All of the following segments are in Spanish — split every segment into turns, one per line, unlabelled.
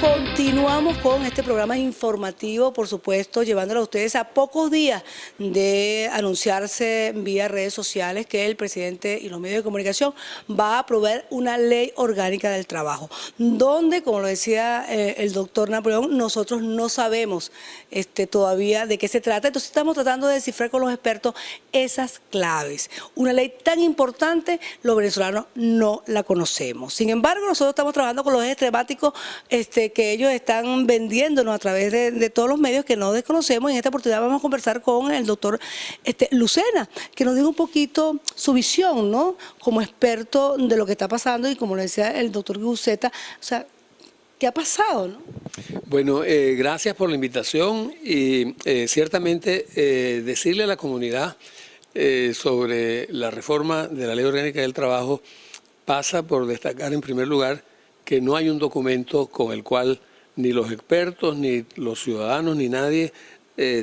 Continuamos con este programa informativo, por supuesto, llevándolo a ustedes a pocos días de anunciarse vía redes sociales que el presidente y los medios de comunicación va a aprobar una ley orgánica del trabajo, donde, como lo decía el doctor Napoleón, nosotros no sabemos todavía de qué se trata, entonces estamos tratando de descifrar con los expertos esas claves. Una ley tan importante, los venezolanos no la conocemos. Sin embargo, nosotros estamos trabajando con los ejes temáticos que ellos están vendiéndonos a través de todos los medios que no desconocemos. Y en esta oportunidad vamos a conversar con el doctor Lucena, que nos diga un poquito su visión, ¿no? Como experto de lo que está pasando y como le decía el doctor Guceta, o sea, ¿qué ha pasado, no?
Bueno, gracias por la invitación y ciertamente decirle a la comunidad sobre la reforma de la Ley Orgánica del Trabajo pasa por destacar en primer lugar que no hay un documento con el cual ni los expertos, ni los ciudadanos, ni nadie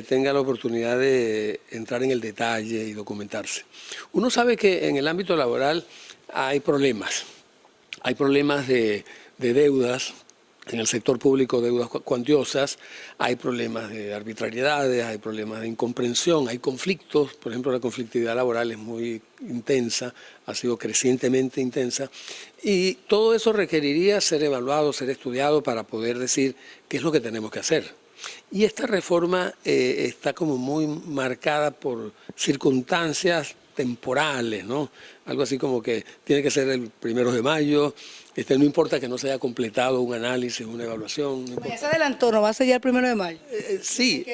tenga la oportunidad de entrar en el detalle y documentarse. Uno sabe que en el ámbito laboral hay problemas de deudas, en el sector público deudas cuantiosas, hay problemas de arbitrariedades, hay problemas de incomprensión, hay conflictos, por ejemplo la conflictividad laboral es muy intensa, ha sido crecientemente intensa y todo eso requeriría ser evaluado, ser estudiado para poder decir qué es lo que tenemos que hacer. Y esta reforma está como muy marcada por circunstancias temporales, ¿no? Algo así como que tiene que ser el 1 de mayo, no importa que no se haya completado un análisis, una evaluación. No
ya se adelantó, ¿no va a ser ya el 1 de mayo?
Sí.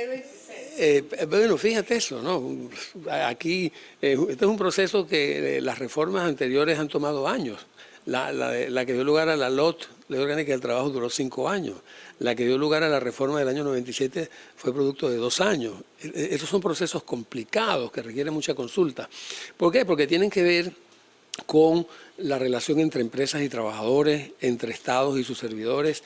Bueno, fíjate eso, ¿no? Aquí, este es un proceso que las reformas anteriores han tomado años. La que dio lugar a la LOT, Ley Orgánica del Trabajo, duró 5 años. La que dio lugar a la reforma del año 97 fue producto de 2 años. Estos son procesos complicados que requieren mucha consulta. ¿Por qué? Porque tienen que ver con la relación entre empresas y trabajadores, entre estados y sus servidores,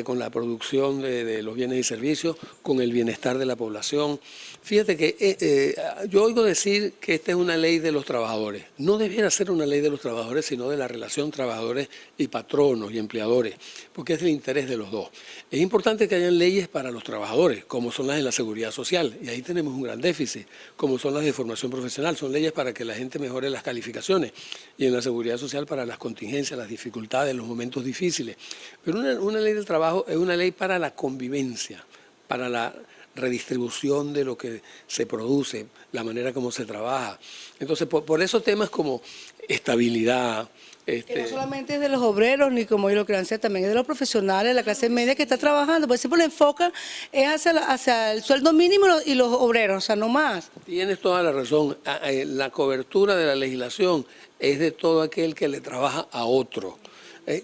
con la producción de los bienes y servicios, con el bienestar de la población. Fíjate que yo oigo decir que esta es una ley de los trabajadores. No debiera ser una ley de los trabajadores, sino de la relación trabajadores y patronos y empleadores, porque es del interés de los dos. Es importante que hayan leyes para los trabajadores, como son las de la seguridad social, y ahí tenemos un gran déficit, como son las de formación profesional, son leyes para que la gente mejore las calificaciones, y en la seguridad social para las contingencias, las dificultades, los momentos difíciles. Pero una ley del trabajo es una ley para la convivencia, para la redistribución de lo que se produce, la manera como se trabaja. Entonces, por esos temas como estabilidad.
Que no solamente es de los obreros, ni como yo lo crean, también es de los profesionales, la clase media que está trabajando. Por ejemplo, el enfoque es hacia el sueldo mínimo y los obreros, o sea, no más.
Tienes toda la razón. La cobertura de la legislación es de todo aquel que le trabaja a otro.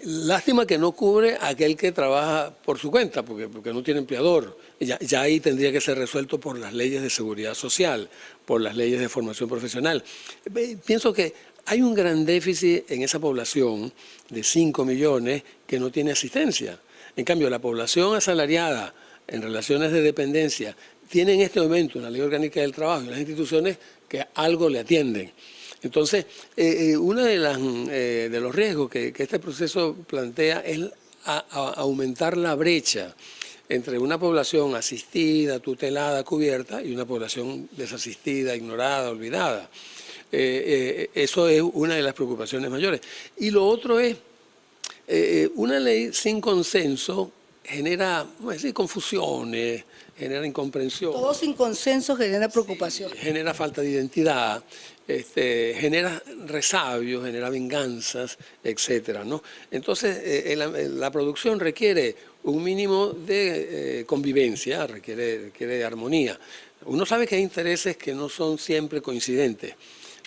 Lástima que no cubre a aquel que trabaja por su cuenta, porque no tiene empleador. Ya ahí tendría que ser resuelto por las leyes de seguridad social, por las leyes de formación profesional. Pienso que hay un gran déficit en esa población de 5 millones que no tiene asistencia. En cambio, la población asalariada en relaciones de dependencia tiene en este momento una ley orgánica del trabajo y unas instituciones que algo le atienden. Entonces, uno de los riesgos que este proceso plantea es aumentar la brecha entre una población asistida, tutelada, cubierta y una población desasistida, ignorada, olvidada. Eso es una de las preocupaciones mayores. Y lo otro es, una ley sin consenso genera, vamos a decir, confusiones, genera incomprensión.
Todo sin consenso genera preocupación.
Sí, genera falta de identidad, genera resabios, genera venganzas, etcétera, ¿no? Entonces, la producción requiere un mínimo de convivencia, requiere armonía. Uno sabe que hay intereses que no son siempre coincidentes.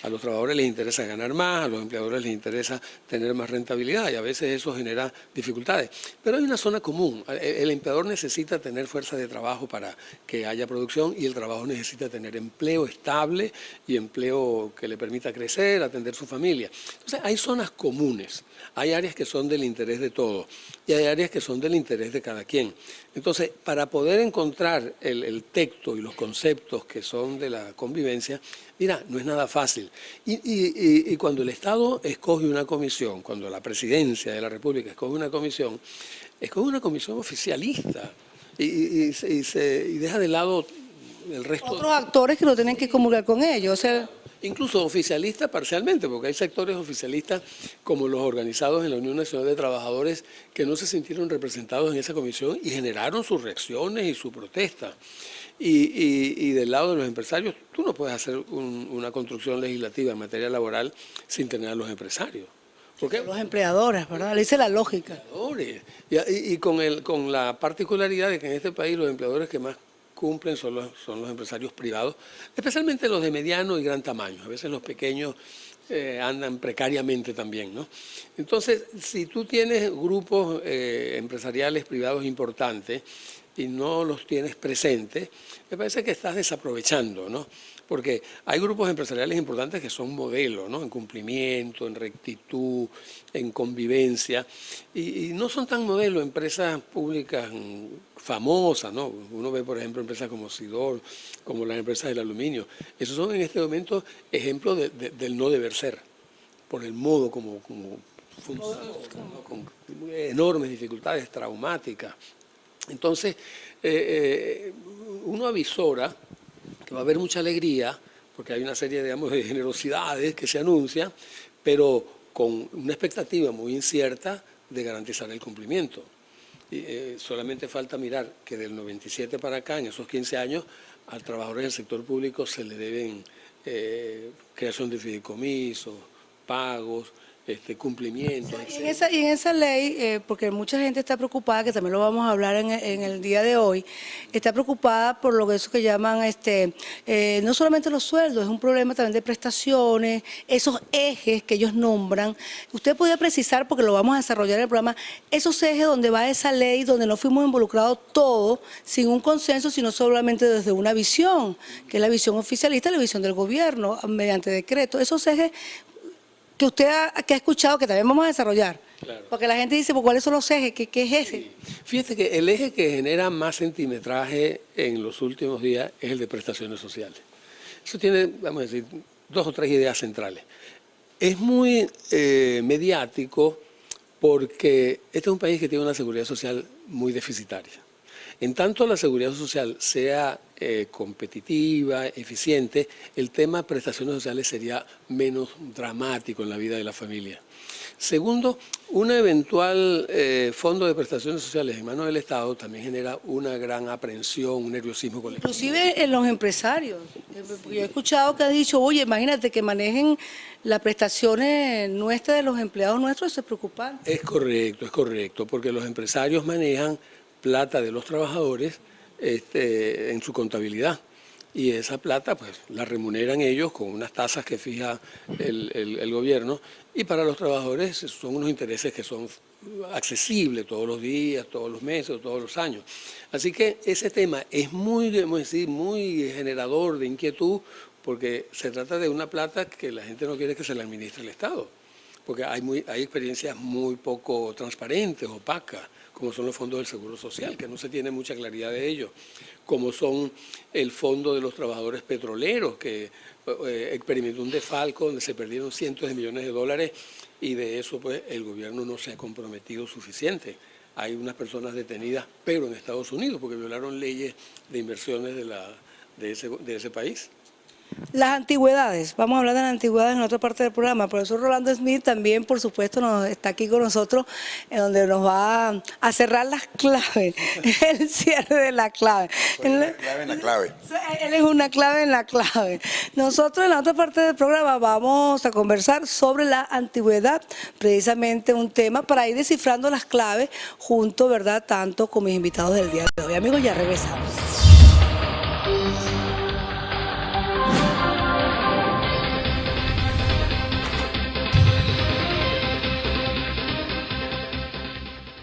A los trabajadores les interesa ganar más, a los empleadores les interesa tener más rentabilidad y a veces eso genera dificultades. Pero hay una zona común. El empleador necesita tener fuerza de trabajo para que haya producción y el trabajador necesita tener empleo estable y empleo que le permita crecer, atender su familia. Entonces hay zonas comunes, hay áreas que son del interés de todos y hay áreas que son del interés de cada quien. Entonces, para poder encontrar el texto y los conceptos que son de la convivencia, mira, no es nada fácil. Y cuando el Estado escoge una comisión, cuando la Presidencia de la República escoge una comisión, escoge una comisión oficialista y deja de lado el resto.
Otros actores que no tienen que comulgar con ellos. O sea,
Incluso oficialistas parcialmente, porque hay sectores oficialistas como los organizados en la Unión Nacional de Trabajadores que no se sintieron representados en esa comisión y generaron sus reacciones y su protesta. Y del lado de los empresarios, tú no puedes hacer una construcción legislativa en materia laboral sin tener a los empresarios. ¿Por qué?
los empleadores, ¿verdad? Le dice la lógica.
Y con la particularidad de que en este país los empleadores que más cumplen son los empresarios privados, especialmente los de mediano y gran tamaño. A veces los pequeños andan precariamente también, ¿no? Entonces, si tú tienes grupos empresariales privados importantes y no los tienes presentes, me parece que estás desaprovechando, ¿no? Porque hay grupos empresariales importantes que son modelos, ¿no? En cumplimiento, en rectitud, en convivencia, y no son tan modelos empresas públicas famosas, ¿no? Uno ve, por ejemplo, empresas como Sidor, como las empresas del aluminio. Esos son en este momento ejemplos del no deber ser, por el modo como funcionan, ¿no? Con enormes dificultades traumáticas. Entonces, uno avisora que va a haber mucha alegría, porque hay una serie, digamos, de generosidades que se anuncian, pero con una expectativa muy incierta de garantizar el cumplimiento. Solamente falta mirar que del 97 para acá, en esos 15 años, a trabajadores del sector público se le deben creación de fideicomisos, pagos, cumplimiento.
Y en esa ley, porque mucha gente está preocupada, que también lo vamos a hablar en el día de hoy, está preocupada por lo que eso que llaman, no solamente los sueldos, es un problema también de prestaciones, esos ejes que ellos nombran. Usted podría precisar, porque lo vamos a desarrollar en el programa, esos ejes donde va esa ley, donde no fuimos involucrados todos, sin un consenso, sino solamente desde una visión, que es la visión oficialista, la visión del gobierno, mediante decreto. Esos ejes que usted ha escuchado, que también vamos a desarrollar. Claro. Porque la gente dice, pues, ¿cuáles son los ejes? ¿Qué es ese?
Sí. Fíjate que el eje que genera más centimetraje en los últimos días es el de prestaciones sociales. Eso tiene, vamos a decir, 2 o 3 ideas centrales. Es muy mediático porque este es un país que tiene una seguridad social muy deficitaria. En tanto la seguridad social sea competitiva, eficiente, el tema de prestaciones sociales sería menos dramático en la vida de la familia. Segundo, un eventual fondo de prestaciones sociales en manos del Estado también genera una gran aprensión, un nerviosismo colectivo.
Inclusive en los empresarios. Yo he escuchado que ha dicho, oye, imagínate que manejen las prestaciones nuestras de los empleados nuestros, eso es preocupante.
Es correcto, porque los empresarios manejan plata de los trabajadores en su contabilidad. Y esa plata pues la remuneran ellos con unas tasas que fija el gobierno, y para los trabajadores son unos intereses que son accesibles todos los días, todos los meses, todos los años. Así que ese tema es muy generador de inquietud, porque se trata de una plata que la gente no quiere que se la administre el Estado, porque hay experiencias muy poco transparentes, opacas, como son los fondos del Seguro Social, que no se tiene mucha claridad de ellos, como son el fondo de los trabajadores petroleros, que experimentó un desfalco donde se perdieron cientos de millones de dólares, y de eso pues el gobierno no se ha comprometido suficiente. Hay unas personas detenidas, pero en Estados Unidos, porque violaron leyes de inversiones de ese país.
Las antigüedades, vamos a hablar de las antigüedades en otra parte del programa. El profesor Rolando Smith también, por supuesto, está aquí con nosotros, en donde nos va a cerrar las claves, el cierre de la clave.
Una clave en la clave.
Él es una clave en la clave. Nosotros en la otra parte del programa vamos a conversar sobre la antigüedad, precisamente un tema para ir descifrando las claves junto, ¿verdad?, tanto con mis invitados del día de hoy. Amigos, ya regresamos.